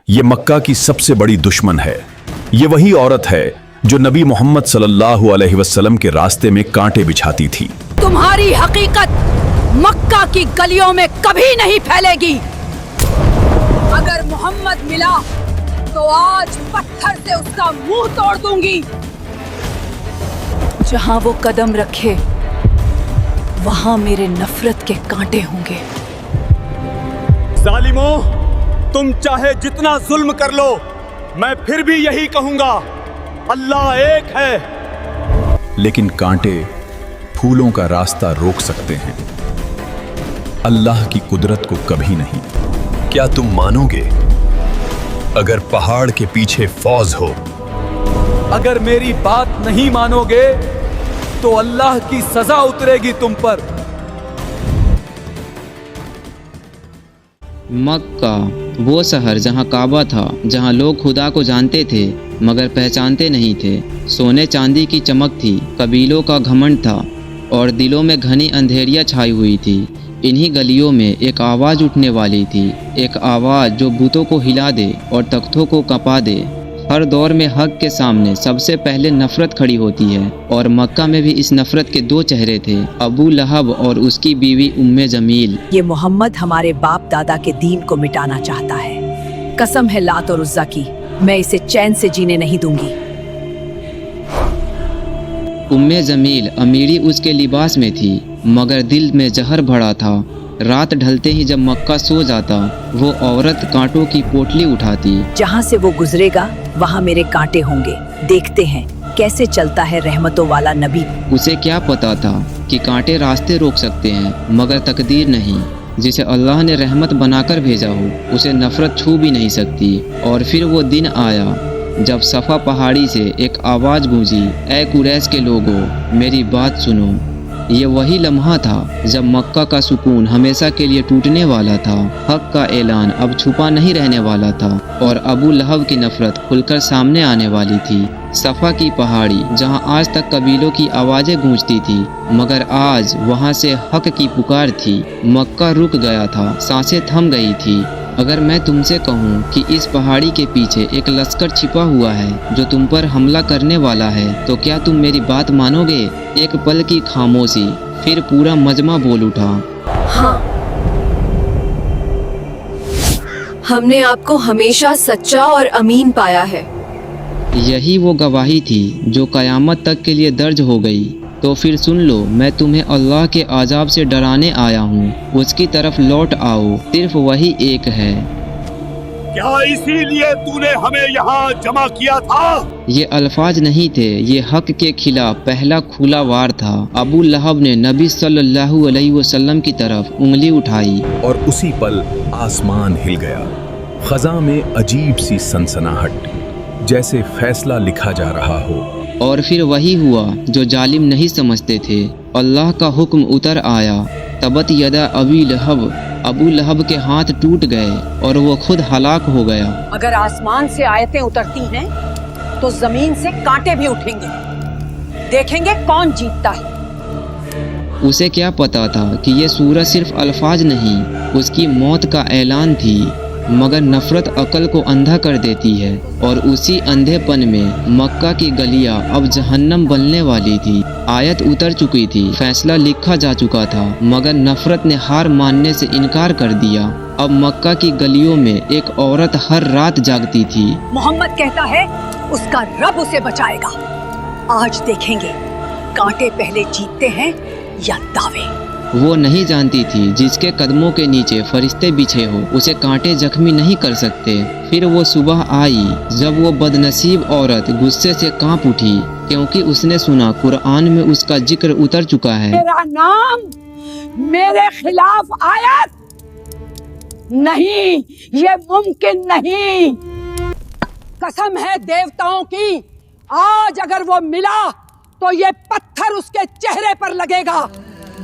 ये मक्का की सबसे बड़ी दुश्मन है। ये वही औरत है जो नबी मोहम्मद सल्लल्लाहु अलैहि वसल्लम के रास्ते में कांटे बिछाती थी। तुम्हारी हकीकत मक्का की गलियों में कभी नहीं फैलेगी। अगर मोहम्मद मिला तो आज पत्थर से उसका मुंह तोड़ दूंगी। जहां वो कदम रखे वहां मेरे नफरत के कांटे होंगे। जालिमों, तुम चाहे जितना जुल्म कर लो, मैं फिर भी यही कहूंगा, अल्लाह एक है। लेकिन कांटे फूलों का रास्ता रोक सकते हैं, अल्लाह की कुदरत को कभी नहीं। क्या तुम मानोगे अगर पहाड़ के पीछे फौज हो? अगर मेरी बात नहीं मानोगे तो अल्लाह की सजा उतरेगी तुम पर। मक्का वो शहर जहाँ काबा था, जहाँ लोग खुदा को जानते थे मगर पहचानते नहीं थे। सोने चांदी की चमक थी, कबीलों का घमंड था और दिलों में घनी अंधेरियाँ छाई हुई थी। इन्हीं गलियों में एक आवाज़ उठने वाली थी, एक आवाज़ जो भूतों को हिला दे और तख्तों को कँपा दे। हर दौर में हक के सामने सबसे पहले नफरत खड़ी होती है और मक्का में भी इस नफरत के दो चेहरे थे, अबू लहब और उसकी बीवी उम्मे जमील। ये मोहम्मद हमारे बाप दादा के दीन को मिटाना चाहता है। कसम है लात और उज़्ज़ा की, मैं इसे चैन से जीने नहीं दूंगी। उम्मे जमील अमीरी उसके लिबास में थी मगर दिल में जहर भरा था। रात ढलते ही जब मक्का सो जाता, वो औरत कांटों की पोटली उठाती। जहाँ से वो गुजरेगा वहाँ मेरे कांटे होंगे। देखते हैं कैसे चलता है रहमतों वाला नबी। उसे क्या पता था कि कांटे रास्ते रोक सकते हैं मगर तकदीर नहीं। जिसे अल्लाह ने रहमत बनाकर भेजा हो उसे नफरत छू भी नहीं सकती। और फिर वो दिन आया जब सफ़ा पहाड़ी से एक आवाज़ गूंजी, ऐ कुरैश के लोगों, मेरी बात सुनो। ये वही लम्हा था जब मक्का का सुकून हमेशा के लिए टूटने वाला था। हक का ऐलान अब छुपा नहीं रहने वाला था और अबू लहब की नफरत खुलकर सामने आने वाली थी। सफ़ा की पहाड़ी जहां आज तक कबीलों की आवाज़ें गूंजती थी मगर आज वहां से हक की पुकार थी। मक्का रुक गया था, सांसें थम गई थी। अगर मैं तुमसे कहूं कि इस पहाड़ी के पीछे एक लश्कर छिपा हुआ है जो तुम पर हमला करने वाला है, तो क्या तुम मेरी बात मानोगे? एक पल की खामोशी, फिर पूरा मजमा बोल उठा। हाँ, हमने आपको हमेशा सच्चा और अमीन पाया है। यही वो गवाही थी जो कयामत तक के लिए दर्ज हो गई। तो फिर सुन लो, मैं तुम्हें अल्लाह के अजाब से डराने आया हूँ। उसकी तरफ लौट आओ, सिर्फ वही एक है। क्या इसीलिए तूने हमें यहाँ जमा किया था? ये अल्फाज नहीं थे, ये हक के खिलाफ पहला खुला वार था। अबू लहब ने नबी सल्लल्लाहु अलैहि वसल्लम की तरफ उंगली उठाई और उसी पल आसमान हिल गया। खजा में अजीब सी सनसनाहट, जैसे फैसला लिखा जा रहा हो। और फिर वही हुआ जो जालिम नहीं समझते थे। अल्लाह का हुक्म उतर आया, तबत यदा अबू लहब के हाथ टूट गए और वो खुद हलाक हो गया। अगर आसमान से आयतें उतरती हैं तो जमीन से कांटे भी उठेंगे। देखेंगे कौन जीतता है। उसे क्या पता था कि ये सूरत सिर्फ अल्फाज नहीं, उसकी मौत का ऐलान थी। मगर नफरत अकल को अंधा कर देती है और उसी अंधेपन में मक्का की गलियां अब जहन्नम बनने वाली थी। आयत उतर चुकी थी, फैसला लिखा जा चुका था मगर नफरत ने हार मानने से इनकार कर दिया। अब मक्का की गलियों में एक औरत हर रात जागती थी। मोहम्मद कहता है उसका रब उसे बचाएगा। आज देखेंगे कांटे पहले जीतते हैं या दावे। वो नहीं जानती थी जिसके कदमों के नीचे फरिश्ते बिछे हो उसे कांटे जख्मी नहीं कर सकते। फिर वो सुबह आई जब वो बदनसीब औरत गुस्से से कांप उठी क्योंकि उसने सुना कुरान में उसका जिक्र उतर चुका है। मेरा नाम मेरे खिलाफ आयत नहीं, ये मुमकिन नहीं। कसम है देवताओं की, आज अगर वो मिला तो ये पत्थर उसके चेहरे पर लगेगा।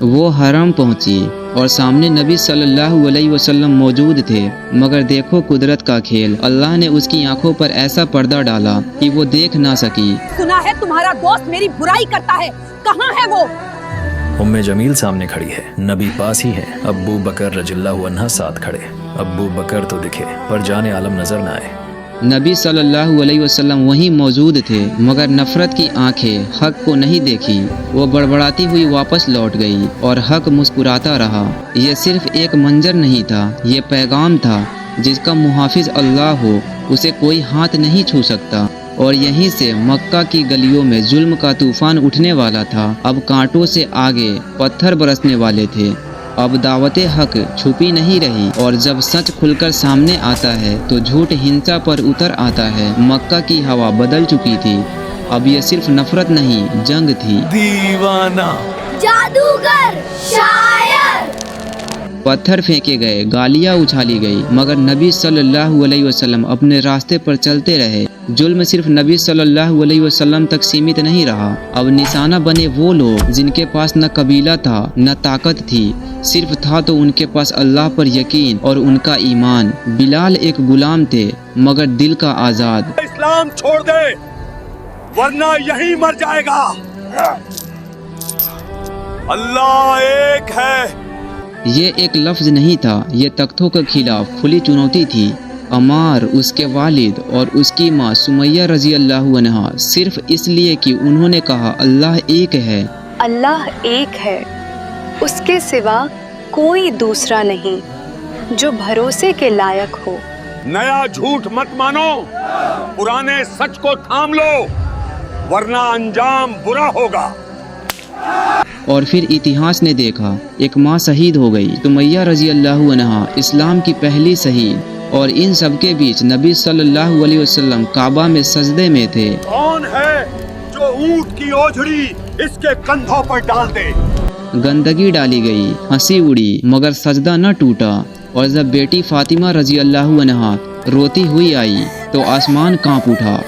वो हरम पहुंची और सामने नबी सल्लल्लाहु अलैहि वसल्लम मौजूद थे। मगर देखो कुदरत का खेल, अल्लाह ने उसकी आंखों पर ऐसा पर्दा डाला कि वो देख ना सकी। सुना है तुम्हारा दोस्त मेरी बुराई करता है, कहाँ है वो? उम्मे जमील सामने खड़ी है, नबी पास ही है, अब्बू बकर रज़ियल्लाहु अन्हा साथ खड़े। अबू बकर तो दिखे पर जाने आलम नजर ना आए। नबी सल्लल्लाहु अलैहि वसल्लम वहीं मौजूद थे, मगर नफरत की आंखें हक को नहीं देखी। वो बड़बड़ाती हुई वापस लौट गई और हक मुस्कुराता रहा। ये सिर्फ एक मंजर नहीं था, ये पैगाम था, जिसका मुहाफिज अल्लाह हो उसे कोई हाथ नहीं छू सकता। और यहीं से मक्का की गलियों में जुल्म का तूफान उठने वाला था। अब कांटों से आगे पत्थर बरसने वाले थे। अब दावते हक छुपी नहीं रही, और जब सच खुलकर सामने आता है तो झूठ हिंसा पर उतर आता है। मक्का की हवा बदल चुकी थी। अब ये सिर्फ नफरत नहीं, जंग थी। दीवाना, जादूगर, शायर। पत्थर फेंके गए, गालियाँ उछाली गई, मगर नबी सल्लल्लाहु अलैहि वसल्लम अपने रास्ते पर चलते रहे। जुल्म सिर्फ नबी सल्लल्लाहु अलैहि वसल्लम तक सीमित नहीं रहा। अब निशाना बने वो लोग जिनके पास न कबीला था न ताकत थी, सिर्फ था तो उनके पास अल्लाह पर यकीन और उनका ईमान। बिलाल एक गुलाम थे, मगर दिल का आज़ाद। इस्लाम छोड़ दे वरना यहीं मर जाएगा। अल्लाह एक है। ये एक लफ्ज नहीं था, ये तख्तों के खिलाफ खुली चुनौती थी। अमार, उसके वालिद और उसकी माँ सुमैया रजी अल्लाहु अन्हा सिर्फ इसलिए कि उन्होंने कहा अल्लाह एक है। अल्लाह एक है, उसके सिवा कोई दूसरा नहीं जो भरोसे के लायक हो। नया झूठ मत मानो, पुराने सच को थाम लो वरना अंजाम बुरा होगा। और फिर इतिहास ने देखा, एक माँ शहीद हो गई, सुमैया रजी अल्लाहु अन्हा इस्लाम की पहली शहीद। और इन सब के बीच नबी सल्लल्लाहु अलैहि वसल्लम काबा में सजदे में थे। कौन है जो ऊंट की ओझड़ी इसके कंधों पर डाल दे? गंदगी डाली गई, हंसी उड़ी, मगर सजदा न टूटा। और जब बेटी फातिमा रजी अल्लाहु अन्हा रोती हुई आई तो आसमान कांप उठा।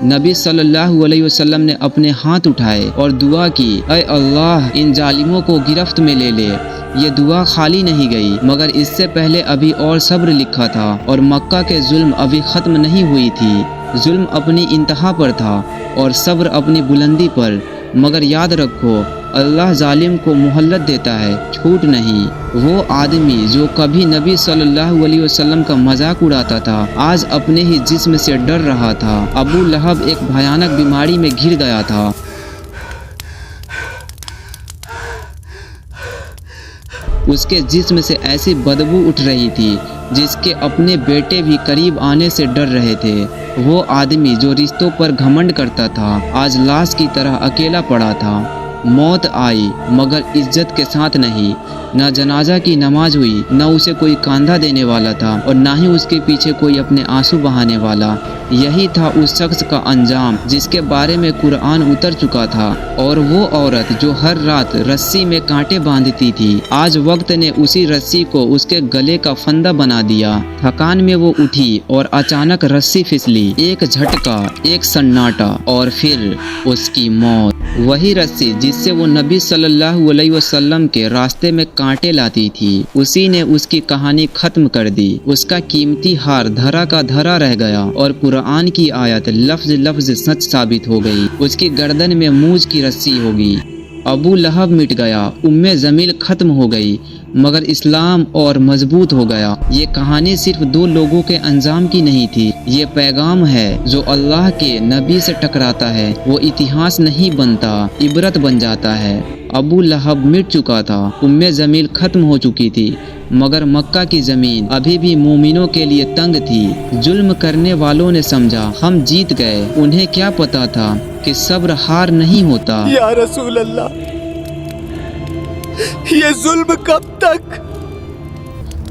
नबी सल्लल्लाहु अलैहि वसल्लम ने अपने हाथ उठाए और दुआ की, ऐ अल्लाह इन जालिमों को गिरफ्त में ले ले। ये दुआ खाली नहीं गई, मगर इससे पहले अभी और सब्र लिखा था, और मक्का के जुल्म अभी ख़त्म नहीं हुई थी। जुल्म अपनी इंतहा पर था और सब्र अपनी बुलंदी पर। मगर याद रखो, अल्लाह जालिम को मोहल्लत देता है, छूट नहीं। वो आदमी जो कभी नबी सल्लल्लाहु अलैहि वसल्लम का मजाक उड़ाता था, आज अपने ही जिस्म से डर रहा था। अबू लहब एक भयानक बीमारी में घिर गया था। उसके जिस्म से ऐसी बदबू उठ रही थी जिसके अपने बेटे भी करीब आने से डर रहे थे। वो आदमी जो रिश्तों पर घमंड करता था, आज लाश की तरह अकेला पड़ा था। मौत आई, मगर इज्जत के साथ नहीं। न जनाजा की नमाज हुई, न उसे कोई कांधा देने वाला था, और न ही उसके पीछे कोई अपने आंसू बहाने वाला। यही था उस शख्स का अंजाम जिसके बारे में कुरान उतर चुका था। और वो औरत जो हर रात रस्सी में कांटे बांधती थी, आज वक्त ने उसी रस्सी को उसके गले का फंदा बना दिया। थकान में वो उठी और अचानक रस्सी फिसली। एक झटका, एक सन्नाटा, और फिर उसकी मौत। वही रस्सी जिससे वो नबी सल्लल्लाहु अलैहि वसल्लम के रास्ते में कांटे लाती थी, उसी ने उसकी कहानी खत्म कर दी। उसका कीमती हार धरा का धरा रह गया और कुरान की आयत लफ्ज लफ्ज सच साबित हो गई। उसकी गर्दन में मूज की रस्सी होगी। अबू लहब मिट गया, उम्मे जमील खत्म हो गई, मगर इस्लाम और मजबूत हो गया। ये कहानी सिर्फ दो लोगों के अंजाम की नहीं थी, ये पैगाम है जो अल्लाह के नबी से टकराता है वो इतिहास नहीं बनता, इबरत बन जाता है। अबू लहब मिट चुका था, उम्मे जमील खत्म हो चुकी थी, मगर मक्का की जमीन अभी भी मोमिनों के लिए तंग थी। जुल्म करने वालों ने समझा हम जीत गए, उन्हें क्या पता था कि सब्र हार नहीं होता। या रसूल अल्लाह, ये जुल्म कब तक?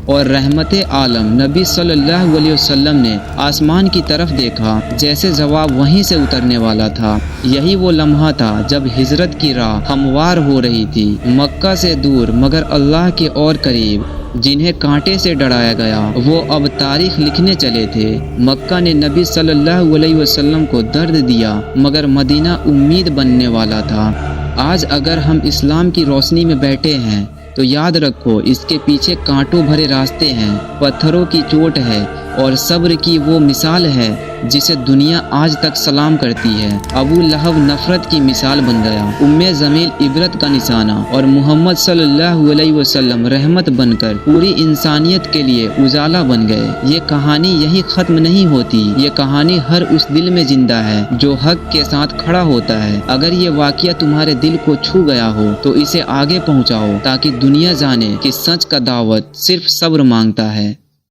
और रहमते आलम नबी सल्लल्लाहु अलैहि वसल्लम ने आसमान की तरफ देखा, जैसे जवाब वहीं से उतरने वाला था। यही वो लम्हा था जब हिजरत की राह हमवार हो रही थी, मक्का से दूर मगर अल्लाह के और करीब। जिन्हें कांटे से डराया गया वो अब तारीख लिखने चले थे। मक्का ने नबी सल्लल्लाहु अलैहि वसल्लम को दर्द दिया, मगर मदीना उम्मीद बनने वाला था। आज अगर हम इस्लाम की रोशनी में बैठे हैं तो याद रखो, इसके पीछे कांटों भरे रास्ते हैं, पत्थरों की चोट है और सब्र की वो मिसाल है जिसे दुनिया आज तक सलाम करती है। अबू लहब नफरत की मिसाल बन गया, उम्मे जमील इबरत का निशाना और मोहम्मद सल्लल्लाहु अलैहि वसल्लम रहमत बनकर पूरी इंसानियत के लिए उजाला बन गए। ये कहानी यही खत्म नहीं होती, ये कहानी हर उस दिल में जिंदा है जो हक के साथ खड़ा होता है। अगर ये वाकया तुम्हारे दिल को छू गया हो तो इसे आगे पहुंचाओ ताकि दुनिया जाने कि सच का दावत सिर्फ सब्र मांगता है।